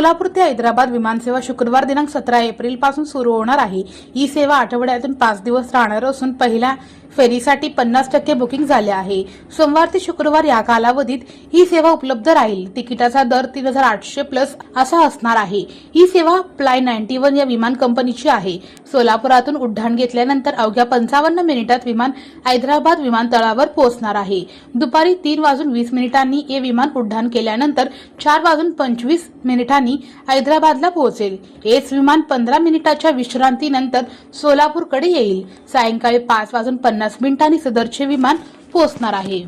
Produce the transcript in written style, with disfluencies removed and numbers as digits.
सोलापूर ते हैदराबाद विमानसेवा शुक्रवार दिनांक 17 एप्रिल पासून सुरू होणार आहे। ही सेवा आठवड्यातून 5 दिवस राहणार असून पहिल्या फेरीसाठी 50% बुकिंग झाले आहे। सोमवार ते शुक्रवार या कालावधीत ही सेवा उपलब्ध राहील। तिकिटाचा दर 3800 प्लस असा असणार आहे। ही सेवा फ्लाय 91 या विमान कंपनीची आहे। सोलापुरातून उड्डाण घेतल्यानंतर अवघ्या 55 मिनिटात विमान हैदराबाद विमानतळावर पोहोचणार आहे। दुपारी 3:20 हे विमान उड्डाण केल्यानंतर 4:25 हैदराबादला पोहोचेल। हेच विमान 15 मिनिटाच्या विश्रांतीनंतर सोलापूरकडे येईल। सायंकाळी 5:50 सदरचे विमान पोहोचणार आहे।